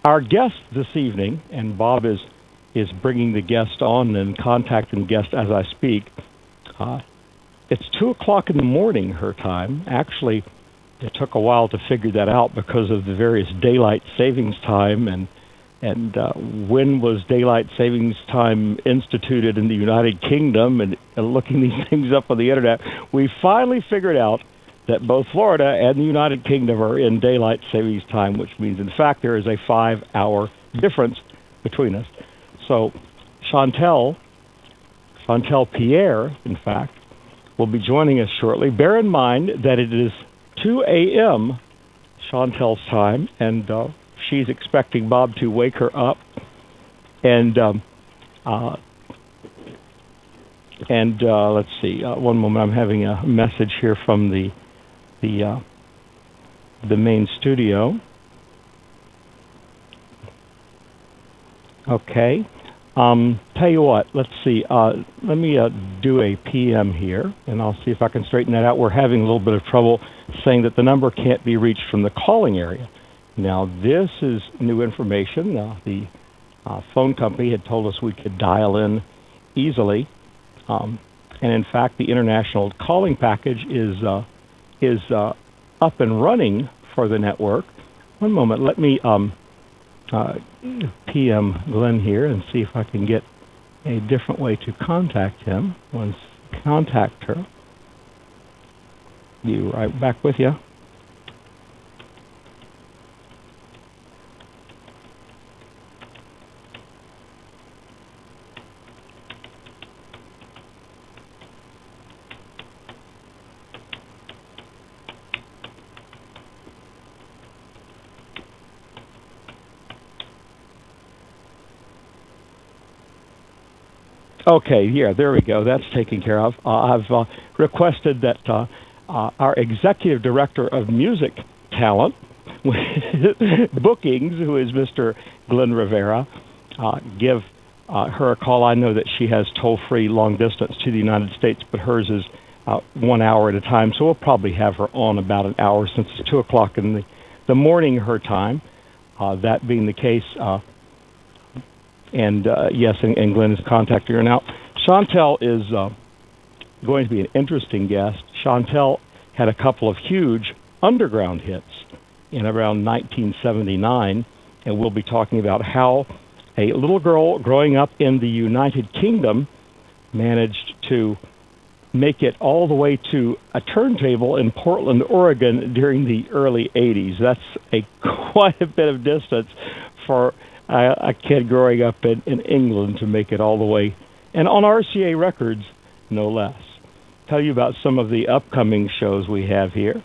Our guest this evening, and Bob is bringing the guest on and contacting the guest as I speak. It's 2 o'clock in the morning her time. Actually, it took a while to figure that out because of the various daylight savings time and when was daylight savings time instituted in the United Kingdom, and looking these things up on the internet, we finally figured out that both Florida and the United Kingdom are in daylight savings time, which means, in fact, there is a 5-hour difference between us. So Chantel Pierre, in fact, will be joining us shortly. Bear in mind that it is 2 a.m. Chantel's time, and she's expecting Bob to wake her up. And let's see. One moment. I'm having a message here from the main studio. Okay. Tell you what. Let's see. Let me do a PM here, and I'll see if I can straighten that out. We're having a little bit of trouble saying that the number can't be reached from the calling area. Now, this is new information. The phone company had told us we could dial in easily, and in fact, the international calling package is up and running for the network. One moment, let me PM Glenn here and see if I can get a different way to contact him. Once contact her, be right back with you. Okay, yeah, there we go. That's taken care of. I've requested that our executive director of music talent bookings, who is Mr. Glenn Rivera, give her a call. I know that she has toll-free long distance to the United States, but hers is 1 hour at a time, so we'll probably have her on about an hour since it's 2 o'clock in the morning her time. That being the case, yes, and Glenn is contacting her now. Chantel is going to be an interesting guest. Chantel had a couple of huge underground hits in around 1979, and we'll be talking about how a little girl growing up in the United Kingdom managed to make it all the way to a turntable in Portland, Oregon during the early 80s. That's quite a bit of distance for a kid growing up in England to make it all the way, and on RCA Records, no less. Tell you about some of the upcoming shows we have here.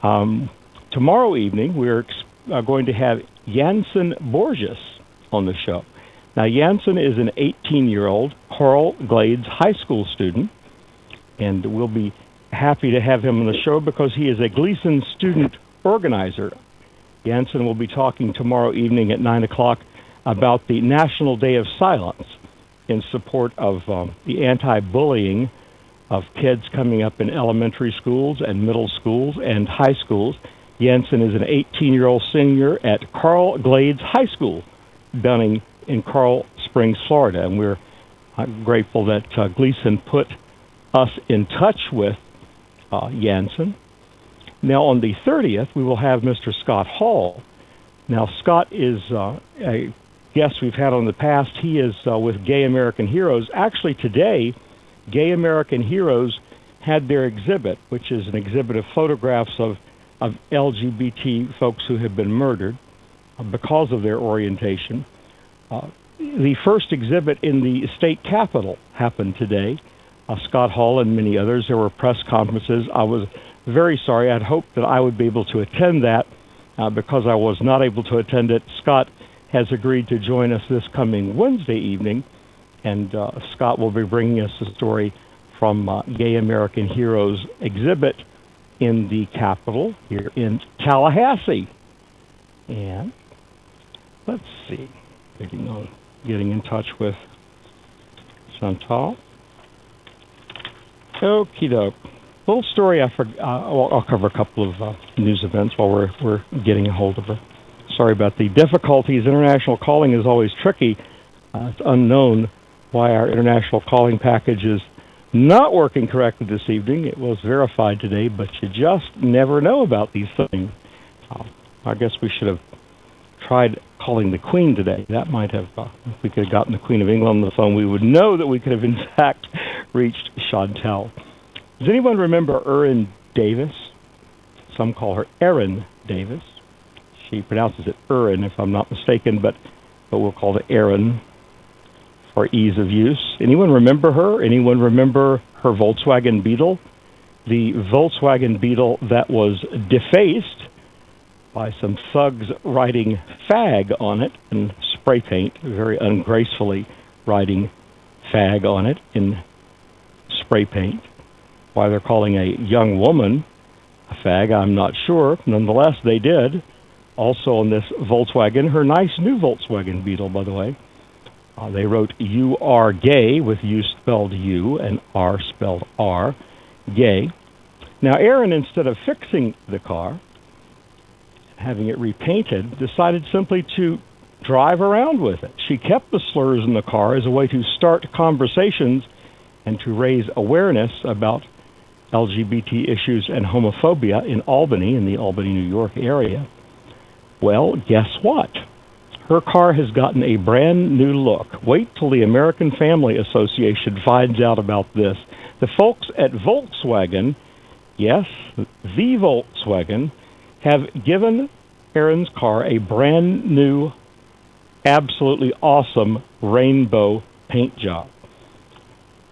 Tomorrow evening, we're going to have Jansen Borges on the show. Now, Jansen is an 18-year-old Coral Glades High School student, and we'll be happy to have him on the show because he is a Gleason student organizer. Jansen will be talking tomorrow evening at 9 o'clock about the National Day of Silence in support of the anti-bullying of kids coming up in elementary schools and middle schools and high schools. Jensen is an 18-year-old senior at Coral Glades High School, down in Coral Springs, Florida, and we're grateful that Gleason put us in touch with Jansen. Now, on the 30th, we will have Mr. Scott Hall. Now, Scott is a guest we've had on the past. He is with Gay American Heroes. Actually, today, Gay American Heroes had their exhibit, which is an exhibit of photographs of LGBT folks who have been murdered because of their orientation. The first exhibit in the state capitol happened today. Scott Hall and many others. There were press conferences. I was very sorry. I'd hoped that I would be able to attend that. Because I was not able to attend it, Scott has agreed to join us this coming Wednesday evening, and Scott will be bringing us a story from Gay American Heroes exhibit in the Capitol here in Tallahassee. And let's see, getting in touch with Chantal. Okie doke. Little story. I'll cover a couple of news events while we're getting a hold of her. Sorry about the difficulties. International calling is always tricky. It's unknown why our international calling package is not working correctly this evening. It was verified today, but you just never know about these things. I guess we should have tried calling the Queen today. That might have, if we could have gotten the Queen of England on the phone, we would know that we could have, in fact, reached Chantel. Does anyone remember Erin Davis? Some call her Erin Davis. She pronounces it Erin, if I'm not mistaken, but we'll call it Erin for ease of use. Anyone remember her? Anyone remember her Volkswagen Beetle? The Volkswagen Beetle that was defaced by some thugs writing fag on it in spray paint, very ungracefully writing fag on it in spray paint. Why they're calling a young woman a fag, I'm not sure. Nonetheless, they did. Also on this Volkswagen, her nice new Volkswagen Beetle, by the way, they wrote "You are gay" with U spelled U and R spelled R, gay. Now, Erin, instead of fixing the car, having it repainted, decided simply to drive around with it. She kept the slurs in the car as a way to start conversations and to raise awareness about LGBT issues and homophobia in Albany, in the Albany, New York area. Well, guess what? Her car has gotten a brand new look. Wait till the American Family Association finds out about this. The folks at Volkswagen, yes, the Volkswagen, have given Erin's car a brand new, absolutely awesome rainbow paint job.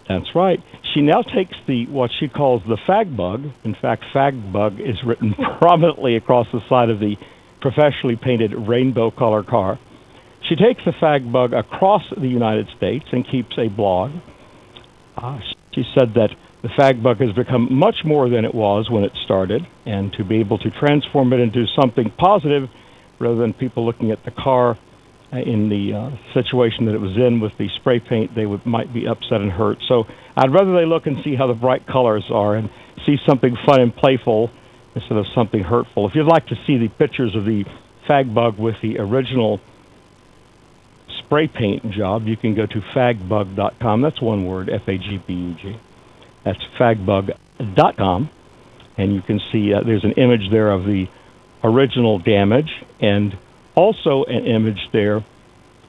That's right. She now takes what she calls the fag bug. In fact, fag bug is written prominently across the side of the professionally painted rainbow color car. She takes the fag bug across the United States and keeps a blog. She said that the fag bug has become much more than it was when it started, and to be able to transform it into something positive rather than people looking at the car in the situation that it was in with the spray paint, they might be upset and hurt. So I'd rather they look and see how the bright colors are and see something fun and playful instead of something hurtful. If you'd like to see the pictures of the fag bug with the original spray paint job, you can go to fagbug.com. That's one word, F-A-G-B-U-G. That's fagbug.com, and you can see there's an image there of the original damage and also an image there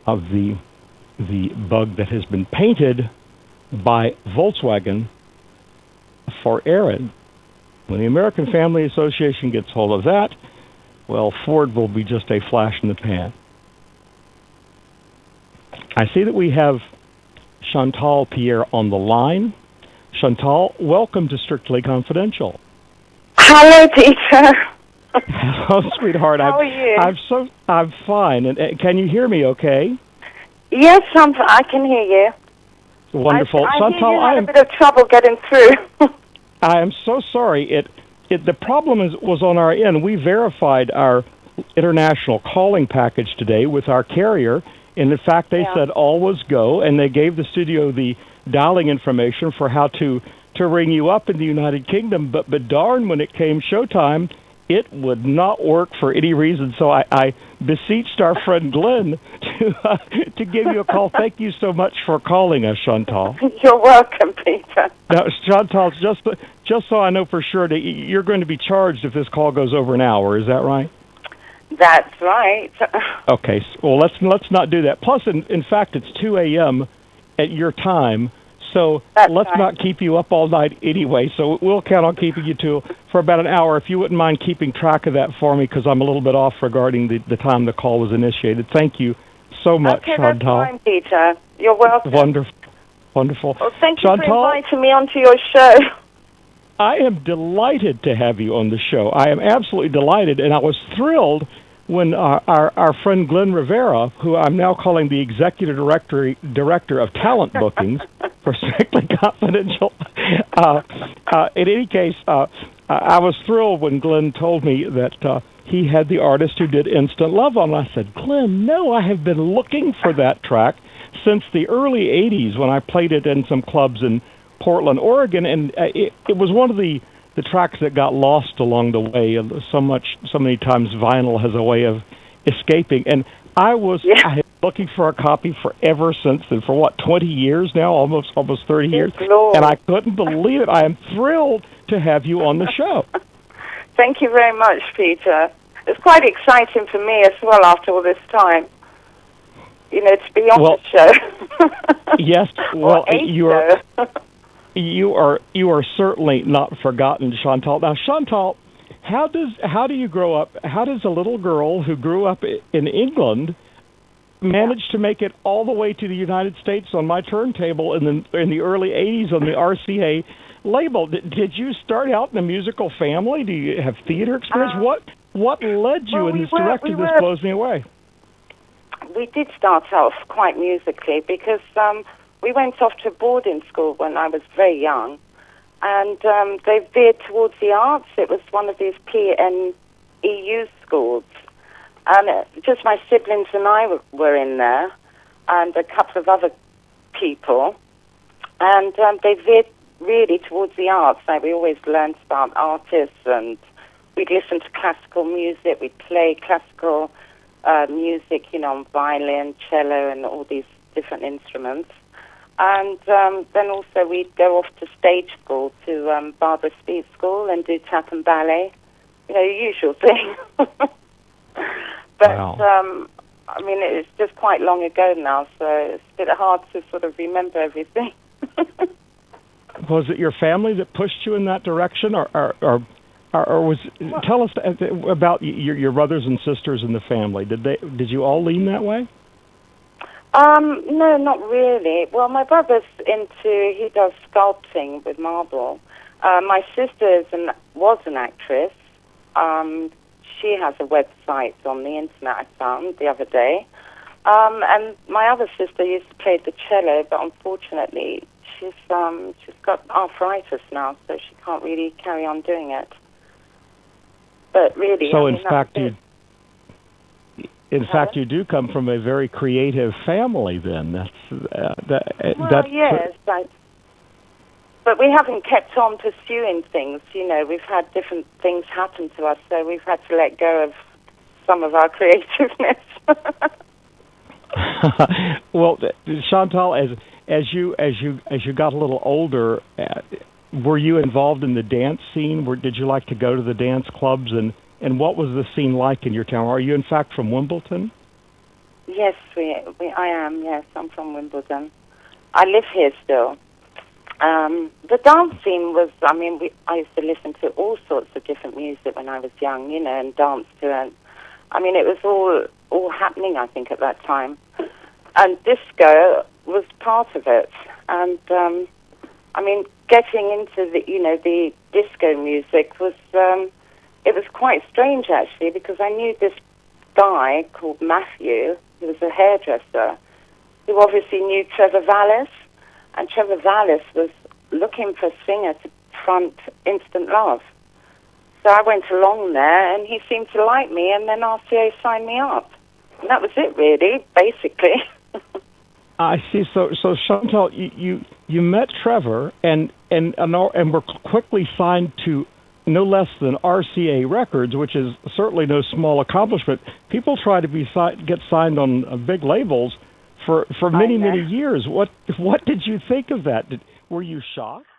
of the bug that has been painted by Volkswagen for Erin. When the American Family Association gets hold of that, well, Ford will be just a flash in the pan. I see that we have Chantal Pierre on the line. Chantal, welcome to Strictly Confidential. Hello, Peter. Hello, sweetheart. How are you? I'm fine. And can you hear me okay? Yes, I can hear you. Wonderful. I Chantal, hear you had a bit of trouble getting through. I am so sorry. The problem was on our end. We verified our international calling package today with our carrier, and in fact, they said all was go, and they gave the studio the dialing information for how to ring you up in the United Kingdom. But darn, when it came showtime, it would not work for any reason. So I beseeched our friend Glenn to give you a call. Thank you so much for calling us, Chantal. You're welcome, Peter. Now, Chantal, just so I know for sure, that you're going to be charged if this call goes over an hour. Is that right? That's right. Okay. Well, let's not do that. Plus, in fact, it's 2 a.m. at your time. So let's not keep you up all night anyway. So we'll count on keeping you for about an hour. If you wouldn't mind keeping track of that for me, because I'm a little bit off regarding the time the call was initiated. Thank you so much, Chantal. That's fine, Peter. You're welcome. Wonderful. Well, thank you Chantal, for inviting me onto your show. I am delighted to have you on the show. I am absolutely delighted, and I was thrilled when our friend Glenn Rivera, who I'm now calling the Executive Director of Talent Bookings for Strictly Confidential. In any case, I was thrilled when Glenn told me that he had the artist who did Instant Love on. I said, Glenn, no, I have been looking for that track since the early 80s when I played it in some clubs in Portland, Oregon, and it was one of the tracks that got lost along the way. So many times vinyl has a way of escaping. And I have been looking for a copy forever since then, for what, 20 years now, almost 30 years. Lord. And I couldn't believe it. I am thrilled to have you on the show. Thank you very much, Peter. It's quite exciting for me as well after all this time. You know, to be on the show. Yes, well, you are certainly not forgotten, Chantal. Now, Chantal, how do you grow up? How does a little girl who grew up in England manage to make it all the way to the United States on my turntable in the early '80s on the RCA label? Did you start out in a musical family? Do you have theater experience? What led you in this direction? This blows me away. We did start off quite musically because we went off to boarding school when I was very young, and they veered towards the arts. It was one of these PNEU schools, and just my siblings and I were in there, and a couple of other people, and they veered really towards the arts. Like, we always learned about artists, and we'd listen to classical music, we'd play classical music, you know, on violin, cello, and all these different instruments. And then also we'd go off to stage school, to Barbara Speed School, and do tap and ballet, you know, usual thing. But, wow. I mean, it's just quite long ago now, so it's a bit hard to sort of remember everything. Was it your family that pushed you in that direction, tell us about your brothers and sisters in the family. Did you all lean that way? No, not really. Well, my brother's he does sculpting with marble. My sister was an actress. She has a website on the internet I found the other day. And my other sister used to play the cello, but unfortunately she's got arthritis now, so she can't really carry on doing it. But really, so in fact, you do come from a very creative family. Then yes, but we haven't kept on pursuing things. You know, we've had different things happen to us, so we've had to let go of some of our creativeness. Well, Chantal, as you got a little older, were you involved in the dance scene? Did you like to go to the dance clubs, and what was the scene like in your town? Are you in fact from Wimbledon? Yes, I am. Yes, I'm from Wimbledon. I live here still. The dance scene was, I used to listen to all sorts of different music when I was young, you know, and dance to it. I mean, it was all happening, I think, at that time. And disco was part of it. And, getting into the disco music was, it was quite strange, actually, because I knew this guy called Matthew, who was a hairdresser, who obviously knew Trevor Vallis. And Trevor Vallis was looking for a singer to front Instant Love. So I went along there, and he seemed to like me, and then RCA signed me up. And that was it, really, basically. I see. So Chantal, you met Trevor, and were quickly signed to no less than RCA Records, which is certainly no small accomplishment. People try to get signed on big labels for many years. What did you think of that? Were you shocked?